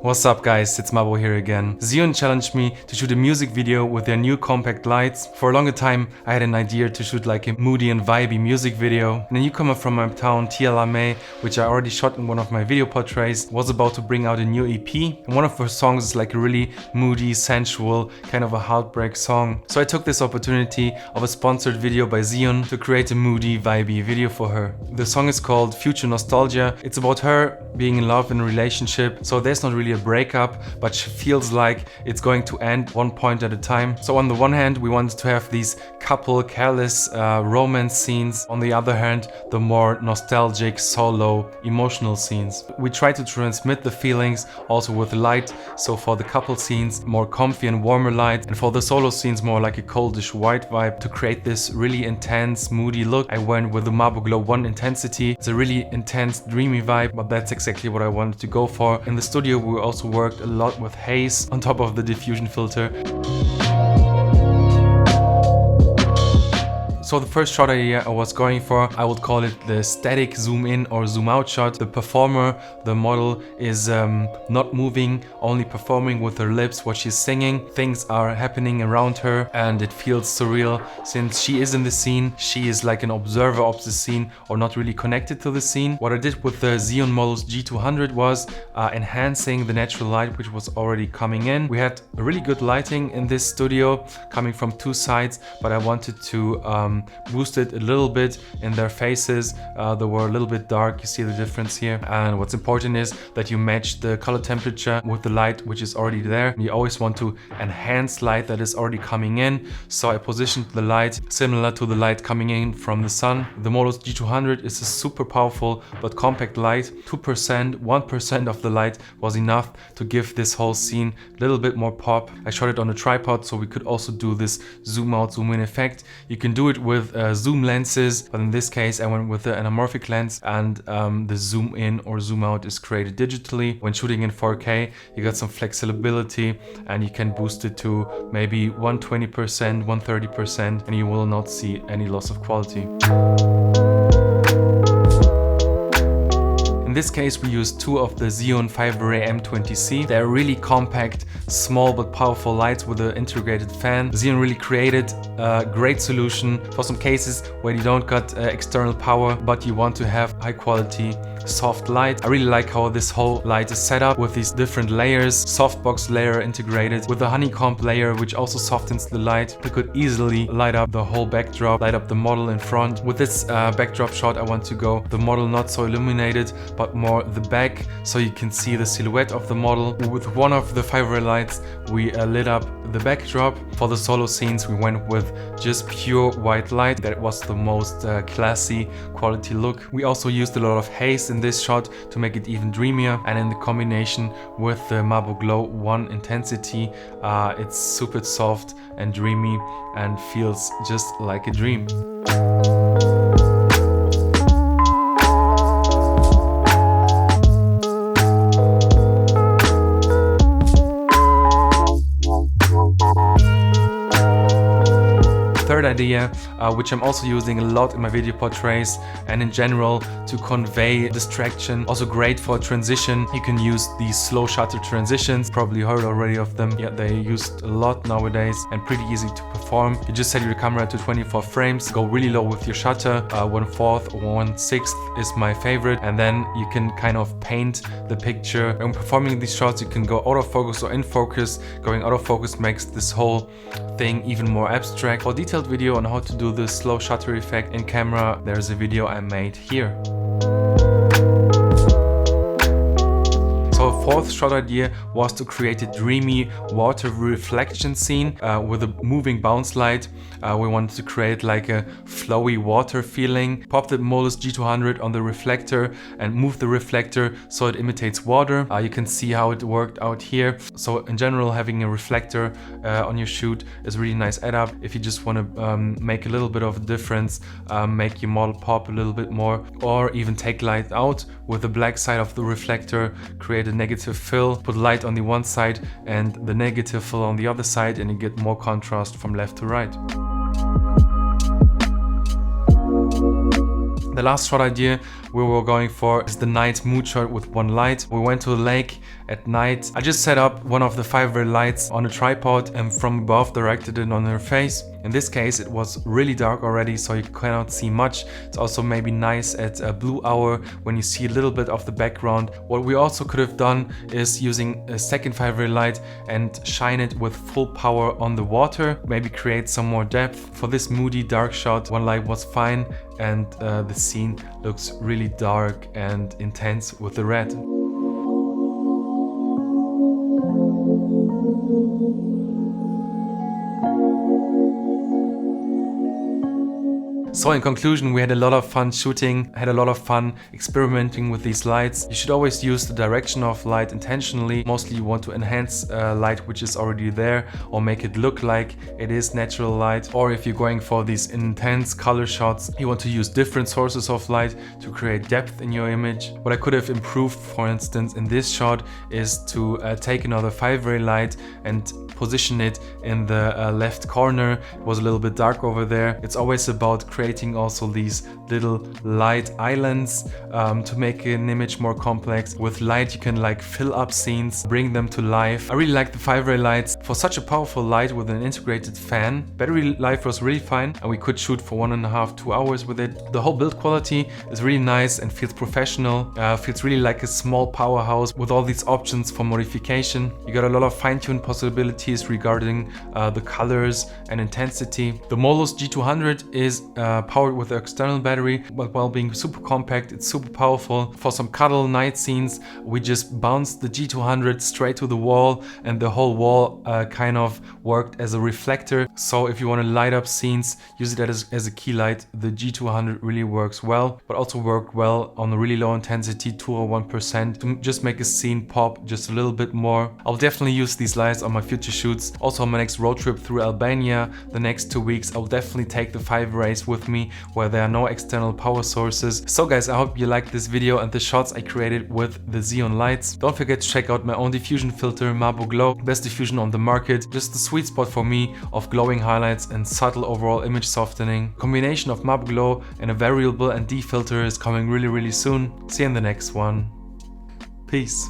What's up guys, it's Mabo here again. Zhiyun challenged me to shoot a music video with their new compact lights. For a longer time I had an idea to shoot like a moody and vibey music video. And a newcomer from my town, Tia Lame, which I already shot in one of my video portraits, was about to bring out a new EP. And one of her songs is like a really moody, sensual, kind of a heartbreak song. So I took this opportunity of a sponsored video by Zhiyun to create a moody, vibey video for her. The song is called Future Nostalgia. It's about her being in love in a relationship. So there's not really a breakup, but she feels like it's going to end one point at a time. So on the one hand, we wanted to have these couple careless romance scenes. On the other hand, the more nostalgic, solo, emotional scenes. We try to transmit the feelings also with light. So for the couple scenes, more comfy and warmer light, and for the solo scenes, more like a coldish white vibe. To create this really intense, moody look, I went with the Mabo Glow 1 intensity. It's a really intense, dreamy vibe, but that's exactly what I wanted to go for. In the studio, we also worked a lot with haze on top of the diffusion filter. So the first shot idea I was going for, I would call it the static zoom in or zoom out shot. The performer, the model, is not moving, only performing with her lips what she's singing. Things are happening around her and it feels surreal. Since she is in the scene, she is like an observer of the scene or not really connected to the scene. What I did with the Zhiyun Models G200 was enhancing the natural light which was already coming in. We had really good lighting in this studio coming from two sides, but I wanted to boost it a little bit in their faces. They were a little bit dark, you see the difference here. And what's important is that you match the color temperature with the light which is already there. You always want to enhance light that is already coming in. So I positioned the light similar to the light coming in from the sun. The Models G200 is a super powerful but compact light. 2%, 1% of the light was enough to give this whole scene a little bit more pop. I shot it on a tripod so we could also do this zoom out, zoom in effect. You can do it with zoom lenses, but in this case I went with the anamorphic lens, and the zoom in or zoom out is created digitally. When shooting in 4K, you got some flexibility and you can boost it to maybe 120%, 130%, and you will not see any loss of quality. In this case, we used two of the Zhiyun 5-array M20C. They're really compact, small but powerful lights with an integrated fan. Zhiyun really created a great solution for some cases where you don't got external power, but you want to have high quality soft light. I really like how this whole light is set up with these different layers. Softbox layer integrated with the honeycomb layer, which also softens the light. You could easily light up the whole backdrop, light up the model in front. With this backdrop shot, I want to go the model not so illuminated, but more the back, so you can see the silhouette of the model. With one of the 5-array lights, we lit up the backdrop. For the solo scenes, we went with just pure white light. That was the most classy quality look. We also used a lot of haze in this shot to make it even dreamier, and in the combination with the Mabo Glow 1 intensity, it's super soft and dreamy and feels just like a dream. Third idea, which I'm also using a lot in my video portraits and in general to convey distraction. Also great for transition. You can use these slow shutter transitions. Probably heard already of them. Yeah, they're used a lot nowadays and pretty easy to perform. You just set your camera to 24 frames, go really low with your shutter. 1/4 or 1/6 is my favorite, and then you can kind of paint the picture. When performing these shots, you can go out of focus or in focus. Going out of focus makes this whole thing even more abstract. For detailed video on how to do the slow shutter effect in camera, there's a video I made here. So a fourth shot idea was to create a dreamy water reflection scene with a moving bounce light. We wanted to create like a flowy water feeling. Pop the Models G200 on the reflector and move the reflector so it imitates water. You can see how it worked out here. So in general, having a reflector on your shoot is a really nice add-up. If you just want to make a little bit of a difference, make your model pop a little bit more, or even take light out with the black side of the reflector, create a negative fill, put light on the one side and the negative fill on the other side, and you get more contrast from left to right. The last shot idea we were going for is the night mood shot with one light. We went to a lake at night. I just set up one of the 5 ray lights on a tripod and from above directed it on her face. In this case it was really dark already, so you cannot see much. It's also maybe nice at a blue hour when you see a little bit of the background. What we also could have done is using a second 5 ray light and shine it with full power on the water, maybe create some more depth. For this moody dark shot, one light was fine, and the scene looks really dark and intense with the red. So in conclusion, we had a lot of fun shooting, had a lot of fun experimenting with these lights. You should always use the direction of light intentionally. Mostly you want to enhance light which is already there, or make it look like it is natural light. Or if you're going for these intense color shots, you want to use different sources of light to create depth in your image. What I could have improved, for instance, in this shot is to take another 5 ray light and position it in the left corner. It was a little bit dark over there. It's always about creating also these little light islands to make an image more complex. With light you can like fill up scenes, bring them to life. I really like the 5 ray lights. For such a powerful light with an integrated fan, battery life was really fine, and we could shoot for 1.5–2 hours with it. The whole build quality is really nice and feels professional. Feels really like a small powerhouse with all these options for modification. You got a lot of fine-tuned possibilities regarding the colors and intensity. The Molus G200 is powered with an external battery, but while being super compact, it's super powerful. For some cuddle night scenes, we just bounced the G200 straight to the wall, and the whole wall kind of worked as a reflector. So if you want to light up scenes, use it as a key light. The G200 really works well, but also worked well on a really low intensity, 201%, to just make a scene pop just a little bit more. I'll definitely use these lights on my future shoots. Also on my next road trip through Albania, the next 2 weeks, I'll definitely take the 5 rays with me where there are no external power sources. So guys, I hope you liked this video and the shots I created with the Zhiyun lights. Don't forget to check out my own diffusion filter, Marble Glow, best diffusion on the market. Just the sweet spot for me of glowing highlights and subtle overall image softening. Combination of Marble Glow and a variable ND filter is coming really soon. See you in the next one. Peace.